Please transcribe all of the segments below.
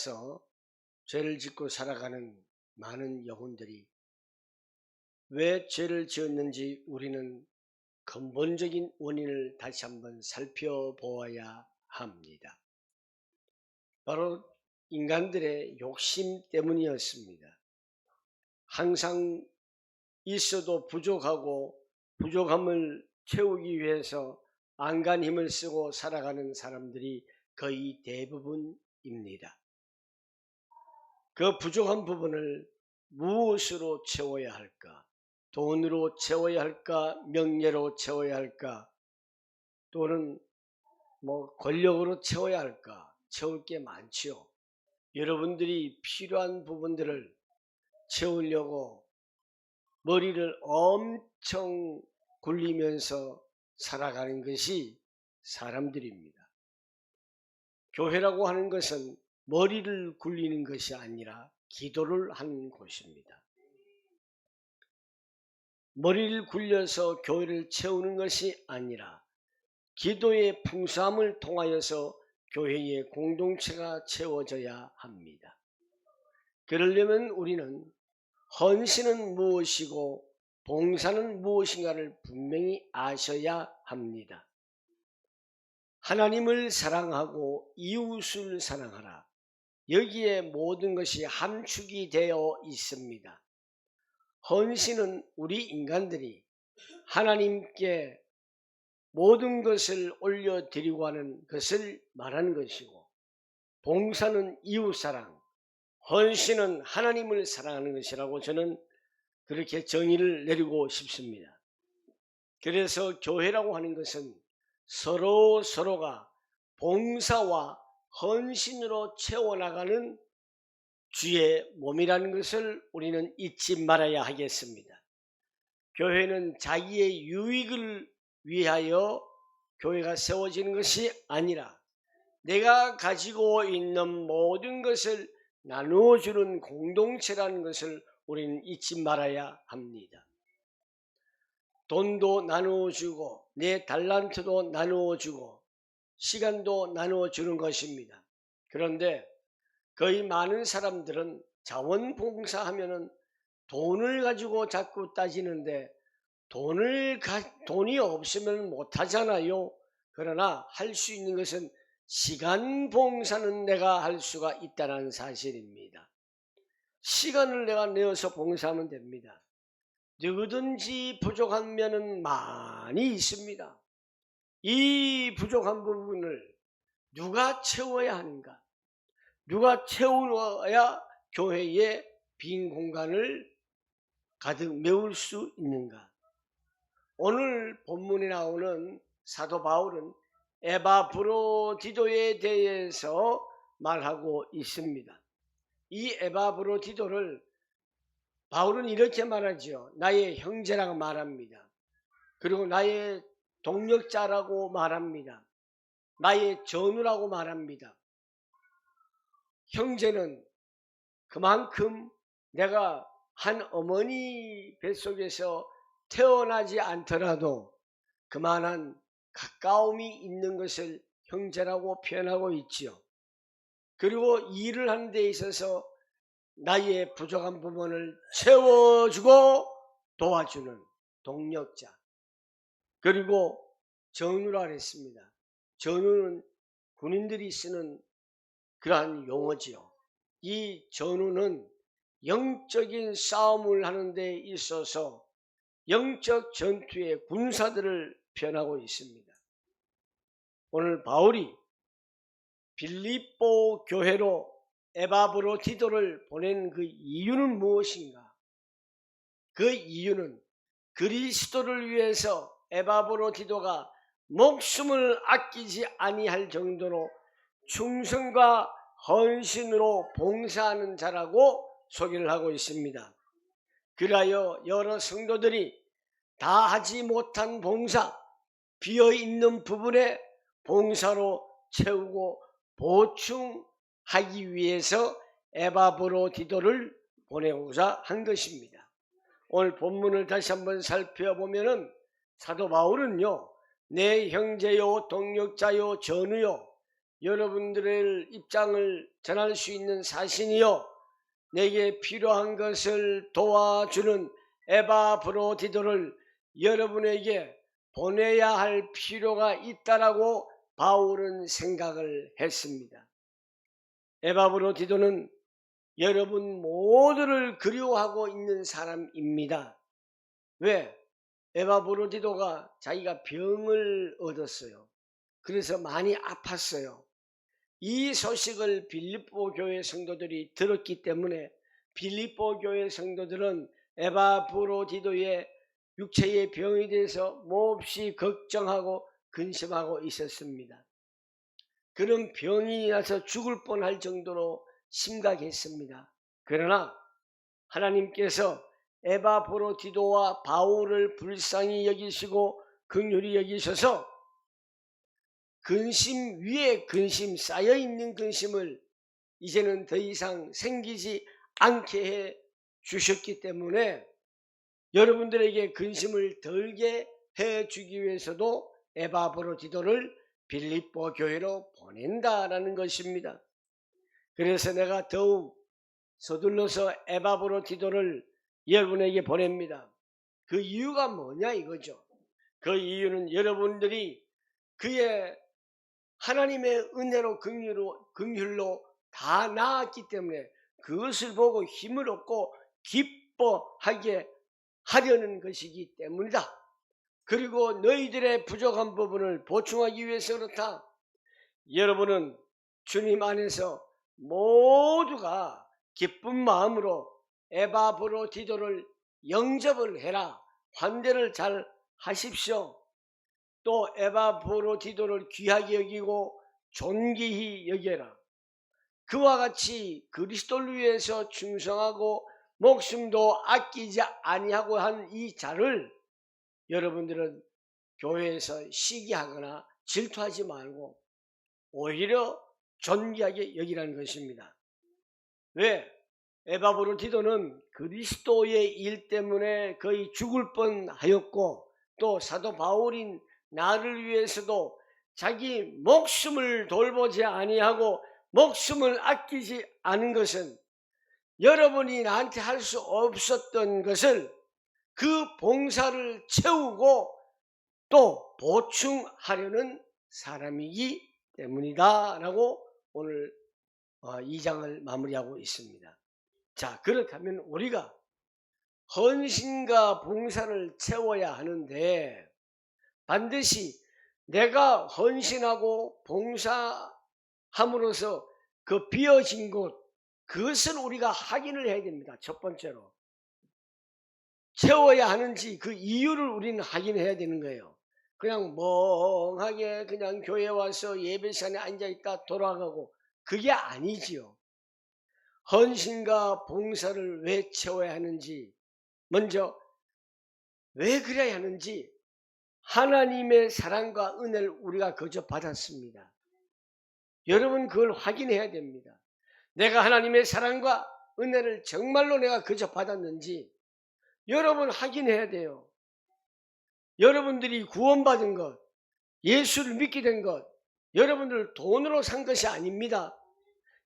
따라서 죄를 짓고 살아가는 많은 영혼들이 왜 죄를 지었는지 우리는 근본적인 원인을 다시 한번 살펴보아야 합니다. 바로 인간들의 욕심 때문이었습니다. 항상 있어도 부족하고 부족함을 채우기 위해서 안간 힘을 쓰고 살아가는 사람들이 거의 대부분입니다. 그 부족한 부분을 무엇으로 채워야 할까? 돈으로 채워야 할까? 명예로 채워야 할까? 또는 권력으로 채워야 할까? 채울 게 많지요. 여러분들이 필요한 부분들을 채우려고 머리를 엄청 굴리면서 살아가는 것이 사람들입니다. 교회라고 하는 것은 머리를 굴리는 것이 아니라 기도를 하는 곳입니다. 머리를 굴려서 교회를 채우는 것이 아니라 기도의 풍성함을 통하여서 교회의 공동체가 채워져야 합니다. 그러려면 우리는 헌신은 무엇이고 봉사는 무엇인가를 분명히 아셔야 합니다. 하나님을 사랑하고 이웃을 사랑하라. 여기에 모든 것이 함축이 되어 있습니다. 헌신은 우리 인간들이 하나님께 모든 것을 올려드리고 하는 것을 말하는 것이고, 봉사는 이웃사랑, 헌신은 하나님을 사랑하는 것이라고 저는 그렇게 정의를 내리고 싶습니다. 그래서 교회라고 하는 것은 서로가 봉사와 헌신으로 채워나가는 주의 몸이라는 것을 우리는 잊지 말아야 하겠습니다. 교회는 자기의 유익을 위하여 교회가 세워지는 것이 아니라 내가 가지고 있는 모든 것을 나누어주는 공동체라는 것을 우리는 잊지 말아야 합니다. 돈도 나누어주고 내 달란트도 나누어주고 시간도 나누어주는 것입니다. 그런데 거의 많은 사람들은 자원봉사하면은 돈을 가지고 자꾸 따지는데 돈이 없으면 못하잖아요. 그러나 할 수 있는 것은 시간 봉사는 내가 할 수가 있다는 사실입니다. 시간을 내가 내어서 봉사하면 됩니다. 누구든지 부족한 면은 많이 있습니다. 이 부족한 부분을 누가 채워야 하는가? 누가 채워야 교회의 빈 공간을 가득 메울 수 있는가? 오늘 본문에 나오는 사도 바울은 에바브로디도에 대해서 말하고 있습니다. 이 에바브로디도를 바울은 이렇게 말하죠. 나의 형제라고 말합니다. 그리고 나의 동력자라고 말합니다. 나의 전우라고 말합니다. 형제는 그만큼 내가 한 어머니 뱃속에서 태어나지 않더라도 그만한 가까움이 있는 것을 형제라고 표현하고 있지요. 그리고 일을 하는 데 있어서 나의 부족한 부분을 채워주고 도와주는 동력자. 그리고 전우라 그랬습니다. 전우는 군인들이 쓰는 그러한 용어지요. 이 전우는 영적인 싸움을 하는 데 있어서 영적 전투의 군사들을 표현하고 있습니다. 오늘 바울이 빌립보 교회로 에바브로디도를 보낸 그 이유는 무엇인가? 그 이유는 그리스도를 위해서 에바브로디도가 목숨을 아끼지 아니할 정도로 충성과 헌신으로 봉사하는 자라고 소개를 하고 있습니다. 그리하여 여러 성도들이 다 하지 못한 봉사, 비어있는 부분에 봉사로 채우고 보충하기 위해서 에바브로디도를 보내고자 한 것입니다. 오늘 본문을 다시 한번 살펴보면은 사도 바울은요, 내 형제요 동력자요 전우요 여러분들의 입장을 전할 수 있는 사신이요 내게 필요한 것을 도와주는 에바브로디도를 여러분에게 보내야 할 필요가 있다라고 바울은 생각을 했습니다. 에바브로디도는 여러분 모두를 그리워하고 있는 사람입니다. 왜? 에바브로디도가 자기가 병을 얻었어요. 그래서 많이 아팠어요. 이 소식을 빌립보 교회 성도들이 들었기 때문에 빌립보 교회 성도들은 에바브로디도의 육체의 병에 대해서 몹시 걱정하고 근심하고 있었습니다. 그는 병이 나서 죽을 뻔할 정도로 심각했습니다. 그러나 하나님께서 에바브로디도와 바울을 불쌍히 여기시고 긍휼히 여기셔서 근심 위에 근심, 쌓여있는 근심을 이제는 더 이상 생기지 않게 해 주셨기 때문에 여러분들에게 근심을 덜게 해 주기 위해서도 에바브로디도를 빌립보 교회로 보낸다라는 것입니다. 그래서 내가 더욱 서둘러서 에바브로디도를 여러분에게 보냅니다. 그 이유가 뭐냐 이거죠. 그 이유는 여러분들이 그의 하나님의 은혜로 긍휼로 다 나았기 때문에 그것을 보고 힘을 얻고 기뻐하게 하려는 것이기 때문이다. 그리고 너희들의 부족한 부분을 보충하기 위해서 그렇다. 여러분은 주님 안에서 모두가 기쁜 마음으로 에바브로디도를 영접을 해라. 환대를 잘 하십시오. 또 에바브로디도를 귀하게 여기고 존귀히 여겨라. 그와 같이 그리스도를 위해서 충성하고 목숨도 아끼지 아니하고 한 이 자를 여러분들은 교회에서 시기하거나 질투하지 말고 오히려 존귀하게 여기라는 것입니다. 왜? 에바브로디도는 그리스도의 일 때문에 거의 죽을 뻔하였고 또 사도 바울인 나를 위해서도 자기 목숨을 돌보지 아니하고 목숨을 아끼지 않은 것은 여러분이 나한테 할 수 없었던 것을 그 봉사를 채우고 또 보충하려는 사람이기 때문이다 라고 오늘 2장을 마무리하고 있습니다. 자, 그렇다면 우리가 헌신과 봉사를 채워야 하는데 반드시 내가 헌신하고 봉사함으로써 그 비어진 곳, 그것을 우리가 확인을 해야 됩니다. 첫 번째로 채워야 하는지 그 이유를 우리는 확인해야 되는 거예요. 그냥 멍하게 그냥 교회 와서 예배 시간에 앉아있다 돌아가고 그게 아니지요. 헌신과 봉사를 왜 채워야 하는지, 먼저 왜 그래야 하는지, 하나님의 사랑과 은혜를 우리가 거저 받았습니다. 여러분 그걸 확인해야 됩니다. 내가 하나님의 사랑과 은혜를 정말로 내가 거저 받았는지 여러분 확인해야 돼요. 여러분들이 구원받은 것, 예수를 믿게 된 것, 여러분들 돈으로 산 것이 아닙니다.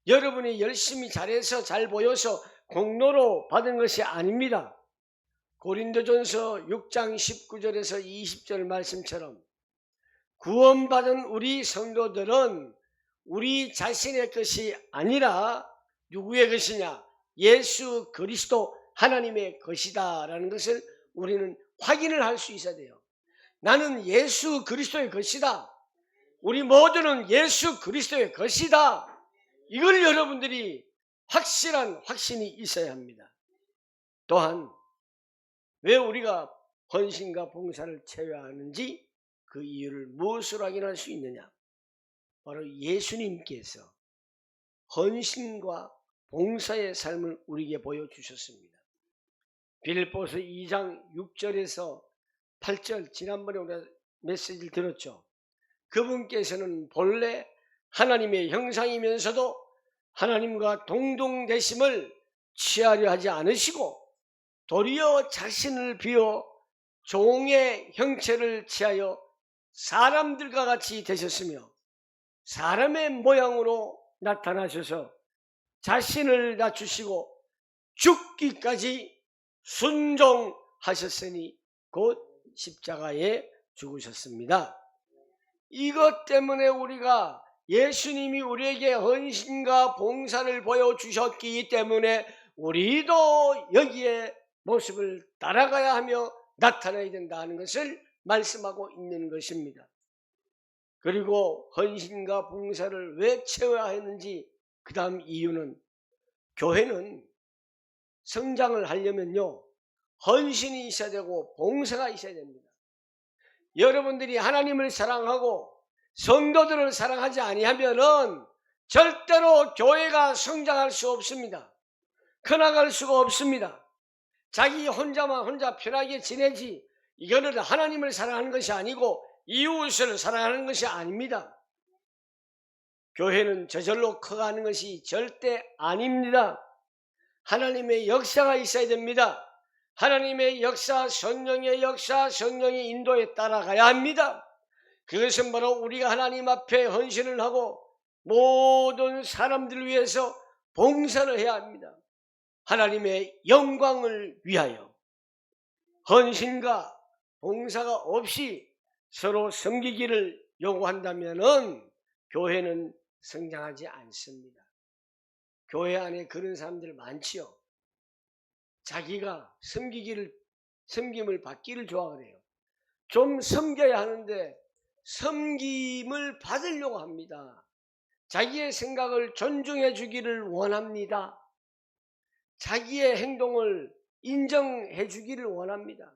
여러분이 열심히 잘해서 잘 보여서 공로로 받은 것이 아닙니다. 고린도전서 6장 19절에서 20절 말씀처럼 구원받은 우리 성도들은 우리 자신의 것이 아니라 누구의 것이냐? 예수 그리스도 하나님의 것이다 라는 것을 우리는 확인을 할 수 있어야 돼요. 나는 예수 그리스도의 것이다. 우리 모두는 예수 그리스도의 것이다. 이걸 여러분들이 확실한 확신이 있어야 합니다. 또한 왜 우리가 헌신과 봉사를 채워야 하는지 그 이유를 무엇으로 확인할 수 있느냐? 바로 예수님께서 헌신과 봉사의 삶을 우리에게 보여주셨습니다. 빌립보서 2장 6절에서 8절 지난번에 우리가 메시지를 들었죠. 그분께서는 본래 하나님의 형상이면서도 하나님과 동등되심을 취하려 하지 않으시고 도리어 자신을 비워 종의 형체를 취하여 사람들과 같이 되셨으며 사람의 모양으로 나타나셔서 자신을 낮추시고 죽기까지 순종하셨으니 곧 십자가에 죽으셨습니다. 이것 때문에 우리가 예수님이 우리에게 헌신과 봉사를 보여주셨기 때문에 우리도 여기에 모습을 따라가야 하며 나타나야 된다는 것을 말씀하고 있는 것입니다. 그리고 헌신과 봉사를 왜 채워야 했는지 그 다음 이유는 교회는 성장을 하려면요 헌신이 있어야 되고 봉사가 있어야 됩니다. 여러분들이 하나님을 사랑하고 성도들을 사랑하지 아니하면은 절대로 교회가 성장할 수 없습니다. 커나갈 수가 없습니다. 자기 혼자 편하게 지내지 이거는 하나님을 사랑하는 것이 아니고 이웃을 사랑하는 것이 아닙니다. 교회는 저절로 커가는 것이 절대 아닙니다. 하나님의 역사가 있어야 됩니다. 하나님의 역사, 성령의 역사, 성령의 인도에 따라가야 합니다. 그것은 바로 우리가 하나님 앞에 헌신을 하고 모든 사람들을 위해서 봉사를 해야 합니다. 하나님의 영광을 위하여 헌신과 봉사가 없이 서로 섬기기를 요구한다면 교회는 성장하지 않습니다. 교회 안에 그런 사람들 많지요. 자기가 섬김을 받기를 좋아해요. 좀 섬겨야 하는데 섬김을 받으려고 합니다. 자기의 생각을 존중해 주기를 원합니다. 자기의 행동을 인정해 주기를 원합니다.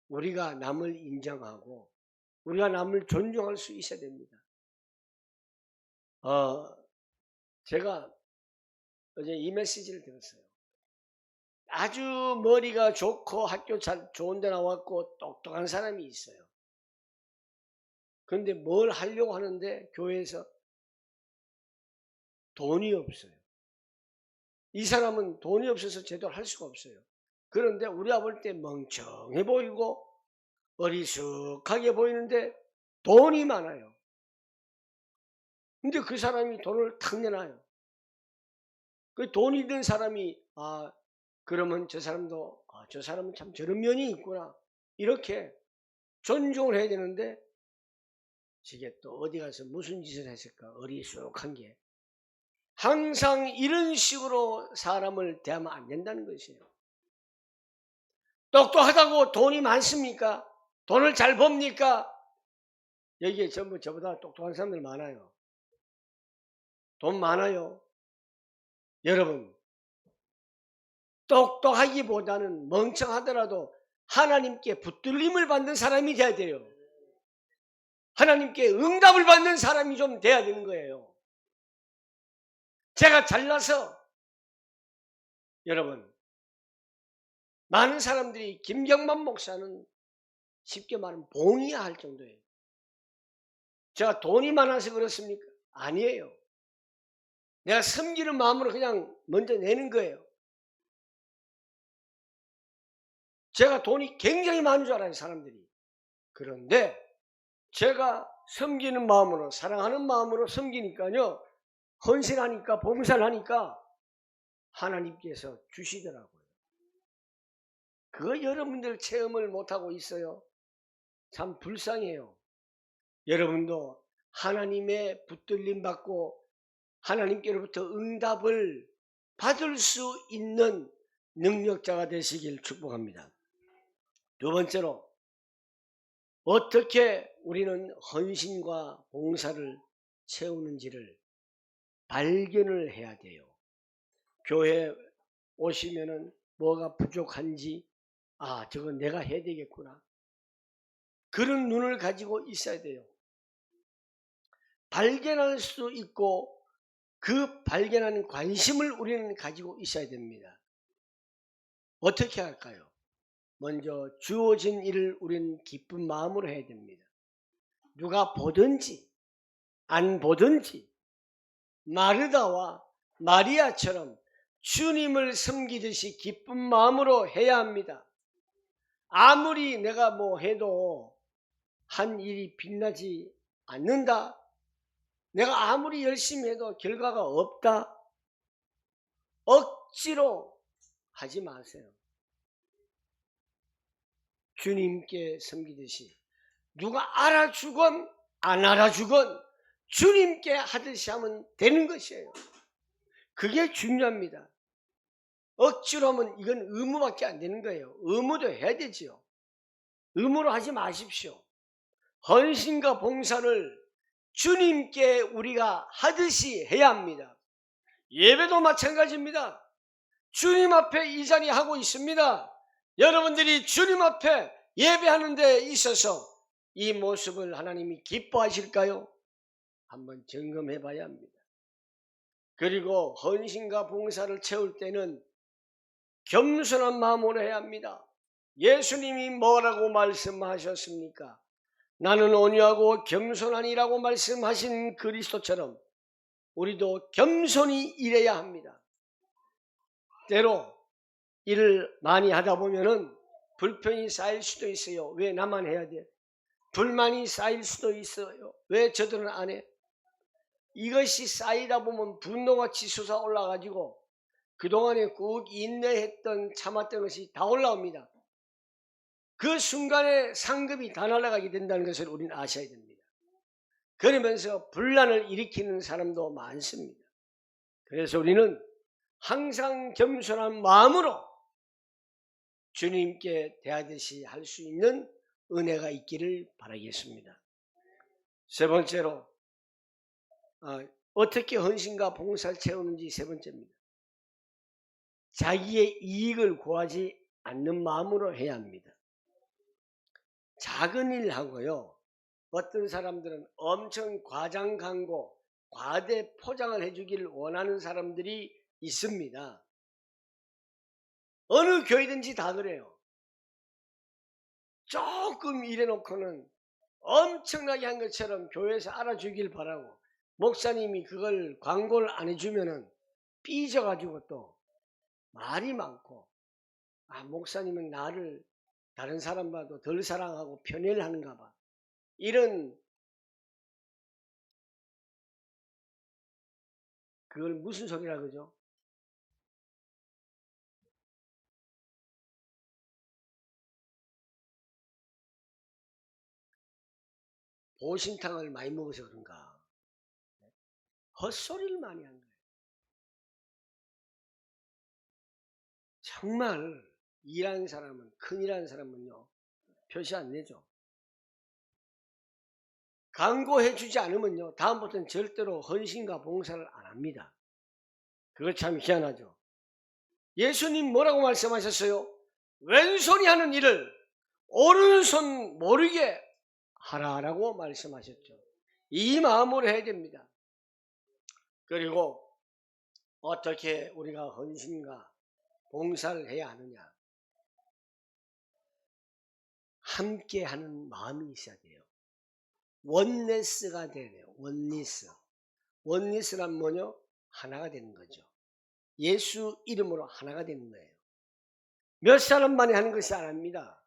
우리가 남을 인정하고 우리가 남을 존중할 수 있어야 됩니다. 제가 어제 이 메시지를 들었어요. 아주 머리가 좋고 학교 잘 좋은 데 나왔고 똑똑한 사람이 있어요. 그런데 뭘 하려고 하는데 교회에서 돈이 없어요. 이 사람은 돈이 없어서 제대로 할 수가 없어요. 그런데 우리가 볼 때 멍청해 보이고 어리숙하게 보이는데 돈이 많아요. 근데 그 사람이 돈을 탁 내놔요. 그 돈 있는 사람이 그러면 저 사람도 저 사람은 참 저런 면이 있구나 이렇게 존중을 해야 되는데 저게 또 어디 가서 무슨 짓을 했을까 어리숙한 게 항상 이런 식으로 사람을 대하면 안 된다는 것이에요. 똑똑하다고 돈이 많습니까? 돈을 잘 법니까? 여기에 전부 저보다 똑똑한 사람들 많아요. 돈 많아요. 여러분 똑똑하기보다는 멍청하더라도 하나님께 붙들림을 받는 사람이 돼야 돼요. 하나님께 응답을 받는 사람이 좀 돼야 되는 거예요. 제가 잘나서 여러분 많은 사람들이 김경만 목사는 쉽게 말하면 봉이야 할 정도예요. 제가 돈이 많아서 그렇습니까? 아니에요. 내가 섬기는 마음으로 그냥 먼저 내는 거예요. 제가 돈이 굉장히 많은 줄 알아요, 사람들이. 그런데 제가 섬기는 마음으로, 사랑하는 마음으로 섬기니까요, 헌신하니까, 봉사를 하니까 하나님께서 주시더라고요. 그거 여러분들 체험을 못하고 있어요. 참 불쌍해요. 여러분도 하나님의 붙들림 받고 하나님께로부터 응답을 받을 수 있는 능력자가 되시길 축복합니다. 두 번째로 어떻게 우리는 헌신과 봉사를 채우는지를 발견을 해야 돼요. 교회 오시면은 뭐가 부족한지 저건 내가 해야 되겠구나. 그런 눈을 가지고 있어야 돼요. 발견할 수 있고 그 발견하는 관심을 우리는 가지고 있어야 됩니다. 어떻게 할까요? 먼저 주어진 일을 우리는 기쁜 마음으로 해야 됩니다. 누가 보든지 안 보든지 마르다와 마리아처럼 주님을 섬기듯이 기쁜 마음으로 해야 합니다. 아무리 내가 뭐 해도 한 일이 빛나지 않는다. 내가 아무리 열심히 해도 결과가 없다. 억지로 하지 마세요. 주님께 섬기듯이 누가 알아주건 안 알아주건 주님께 하듯이 하면 되는 것이에요. 그게 중요합니다. 억지로 하면 이건 의무밖에 안 되는 거예요. 의무도 해야 되지요. 의무로 하지 마십시오. 헌신과 봉사를 주님께 우리가 하듯이 해야 합니다. 예배도 마찬가지입니다. 주님 앞에 이 자리 하고 있습니다. 여러분들이 주님 앞에 예배하는 데 있어서 이 모습을 하나님이 기뻐하실까요? 한번 점검해 봐야 합니다. 그리고 헌신과 봉사를 채울 때는 겸손한 마음으로 해야 합니다. 예수님이 뭐라고 말씀하셨습니까? 나는 온유하고 겸손하니라고 말씀하신 그리스도처럼 우리도 겸손히 일해야 합니다. 때로 일을 많이 하다 보면은 불평이 쌓일 수도 있어요. 왜 나만 해야 돼? 불만이 쌓일 수도 있어요. 왜 저들은 안 해? 이것이 쌓이다 보면 분노가 치솟아 올라가지고 그동안에 꾹 인내했던 참았던 것이 다 올라옵니다. 그 순간에 상급이 다 날아가게 된다는 것을 우리는 아셔야 됩니다. 그러면서 분란을 일으키는 사람도 많습니다. 그래서 우리는 항상 겸손한 마음으로 주님께 대하듯이 할 수 있는 은혜가 있기를 바라겠습니다. 세 번째로 어떻게 헌신과 봉사를 채우는지 세 번째입니다. 자기의 이익을 구하지 않는 마음으로 해야 합니다. 작은 일하고요. 어떤 사람들은 엄청 과장 광고, 과대 포장을 해주기를 원하는 사람들이 있습니다. 어느 교회든지 다 그래요. 조금 일해놓고는 엄청나게 한 것처럼 교회에서 알아주길 바라고 목사님이 그걸 광고를 안 해주면은 삐져가지고 또 말이 많고 목사님은 나를 다른 사람보다 덜 사랑하고 편애를 하는가 봐. 이런 그걸 무슨 소리라 그러죠? 보신탕을 많이 먹어서 그런가. 헛소리를 많이 한 거예요. 정말 일하는 사람은, 큰 일하는 사람은요, 표시 안 내죠. 광고해 주지 않으면요, 다음부터는 절대로 헌신과 봉사를 안 합니다. 그거 참 희한하죠. 예수님 뭐라고 말씀하셨어요? 왼손이 하는 일을 오른손 모르게 하라라고 말씀하셨죠. 이 마음으로 해야 됩니다. 그리고 어떻게 우리가 헌신과 봉사를 해야 하느냐? 함께 하는 마음이 있어야 돼요. 원네스가 돼야 돼요. 원니스. 원니스란 뭐냐? 하나가 되는 거죠. 예수 이름으로 하나가 되는 거예요. 몇 사람만이 하는 것이 아닙니다.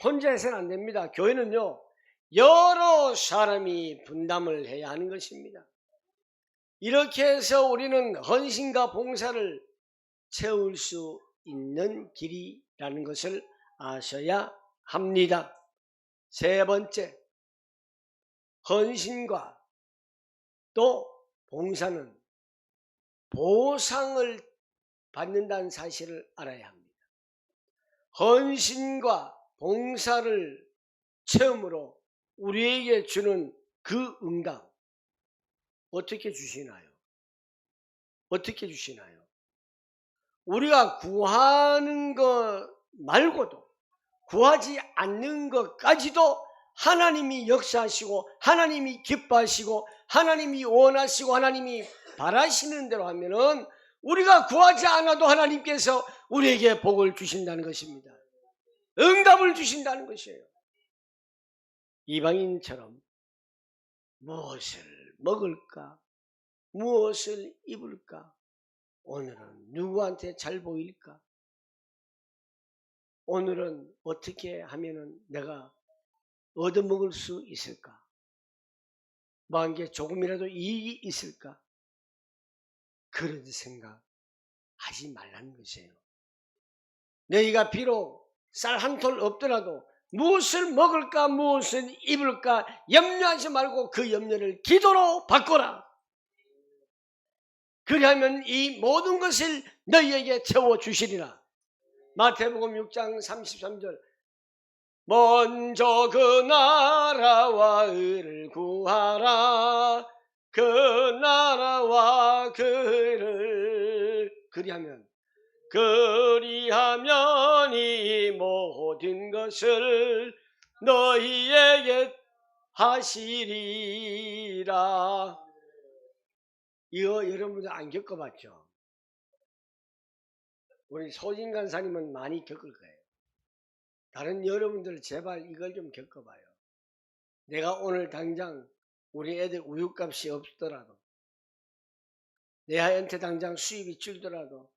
혼자 해서는 안 됩니다. 교회는요, 여러 사람이 분담을 해야 하는 것입니다. 이렇게 해서 우리는 헌신과 봉사를 채울 수 있는 길이라는 것을 아셔야 합니다. 세 번째, 헌신과 또 봉사는 보상을 받는다는 사실을 알아야 합니다. 헌신과 봉사를 체험으로 우리에게 주는 그 응답 어떻게 주시나요? 어떻게 주시나요? 우리가 구하는 것 말고도 구하지 않는 것까지도 하나님이 역사하시고 하나님이 기뻐하시고 하나님이 원하시고 하나님이 바라시는 대로 하면은 우리가 구하지 않아도 하나님께서 우리에게 복을 주신다는 것입니다. 응답을 주신다는 것이에요. 이방인처럼 무엇을 먹을까? 무엇을 입을까? 오늘은 누구한테 잘 보일까? 오늘은 어떻게 하면은 내가 얻어먹을 수 있을까? 뭐 한 게 조금이라도 이익이 있을까? 그런 생각 하지 말라는 것이에요. 너희가 비록 쌀 한 톨 없더라도 무엇을 먹을까 무엇을 입을까 염려하지 말고 그 염려를 기도로 바꿔라. 그리하면 이 모든 것을 너희에게 채워주시리라. 마태복음 6장 33절 먼저 그 나라와 의를 구하라. 그 나라와 그를 그리하면 이 모든 것을 너희에게 하시리라. 이거 여러분들 안 겪어봤죠? 우리 소진 간사님은 많이 겪을 거예요. 다른 여러분들 제발 이걸 좀 겪어봐요. 내가 오늘 당장 우리 애들 우유값이 없더라도 내 아이한테 당장 수입이 줄더라도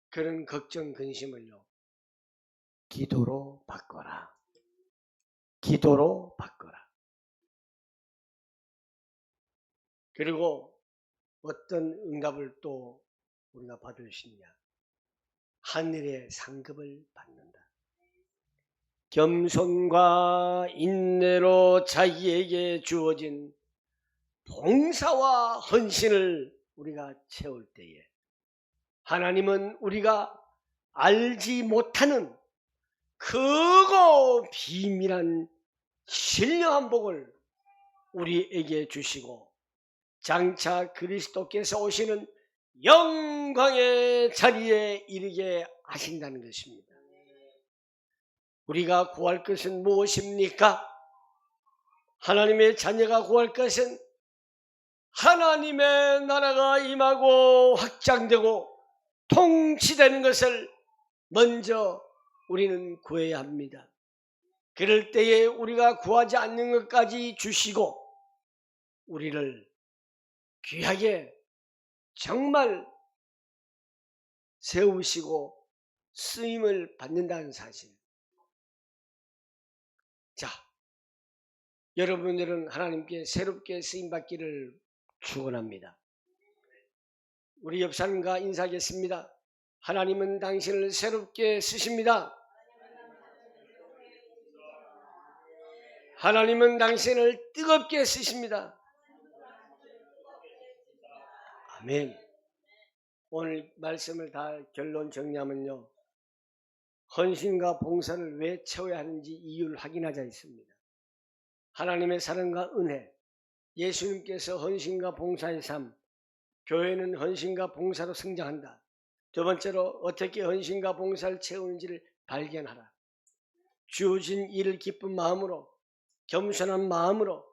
그런 걱정 근심을요 기도로 바꿔라. 기도로 바꿔라. 그리고 어떤 응답을 또 우리가 받을 수 있냐? 하늘의 상급을 받는다. 겸손과 인내로 자기에게 주어진 봉사와 헌신을 우리가 채울 때에 하나님은 우리가 알지 못하는 크고 비밀한 신령한 복을 우리에게 주시고 장차 그리스도께서 오시는 영광의 자리에 이르게 하신다는 것입니다. 우리가 구할 것은 무엇입니까? 하나님의 자녀가 구할 것은 하나님의 나라가 임하고 확장되고 통치되는 것을 먼저 우리는 구해야 합니다. 그럴 때에 우리가 구하지 않는 것까지 주시고 우리를 귀하게 정말 세우시고 쓰임을 받는다는 사실. 자, 여러분들은 하나님께 새롭게 쓰임받기를 축원합니다. 우리 옆사람과 인사하겠습니다. 하나님은 당신을 새롭게 쓰십니다. 하나님은 당신을 뜨겁게 쓰십니다. 아멘. 오늘 말씀을 다 결론 정리하면요. 헌신과 봉사를 왜 채워야 하는지 이유를 확인하자 있습니다. 하나님의 사랑과 은혜, 예수님께서 헌신과 봉사의 삶, 교회는 헌신과 봉사로 성장한다. 두 번째로 어떻게 헌신과 봉사를 채우는지를 발견하라. 주어진 일을 기쁜 마음으로, 겸손한 마음으로,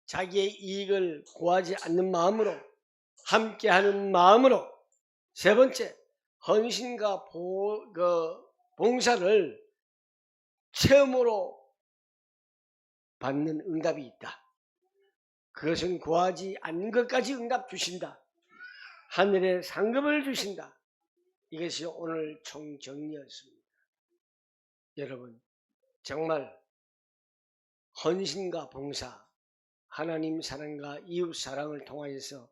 자기의 이익을 구하지 않는 마음으로, 함께하는 마음으로. 세 번째, 헌신과 봉사를 체험으로 받는 응답이 있다. 그것은 구하지 않는 것까지 응답 주신다. 하늘의 상급을 주신다. 이것이 오늘 총정리였습니다. 여러분, 정말 헌신과 봉사, 하나님 사랑과 이웃 사랑을 통하여서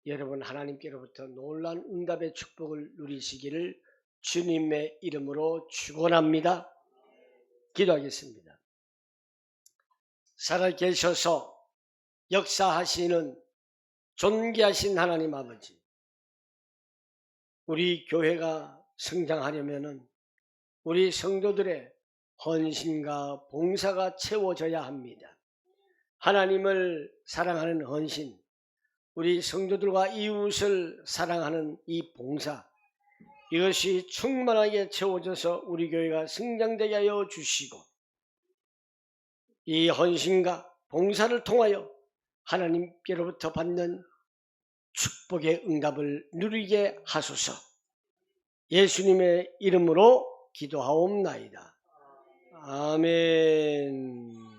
여러분 하나님께로부터 놀라운 응답의 축복을 누리시기를 주님의 이름으로 축원합니다. 기도하겠습니다. 살아계셔서 역사하시는 존귀하신 하나님 아버지, 우리 교회가 성장하려면 우리 성도들의 헌신과 봉사가 채워져야 합니다. 하나님을 사랑하는 헌신, 우리 성도들과 이웃을 사랑하는 이 봉사, 이것이 충만하게 채워져서 우리 교회가 성장되게 하여 주시고 이 헌신과 봉사를 통하여 하나님께로부터 받는 축복의 응답을 누리게 하소서. 예수님의 이름으로 기도하옵나이다. 아멘.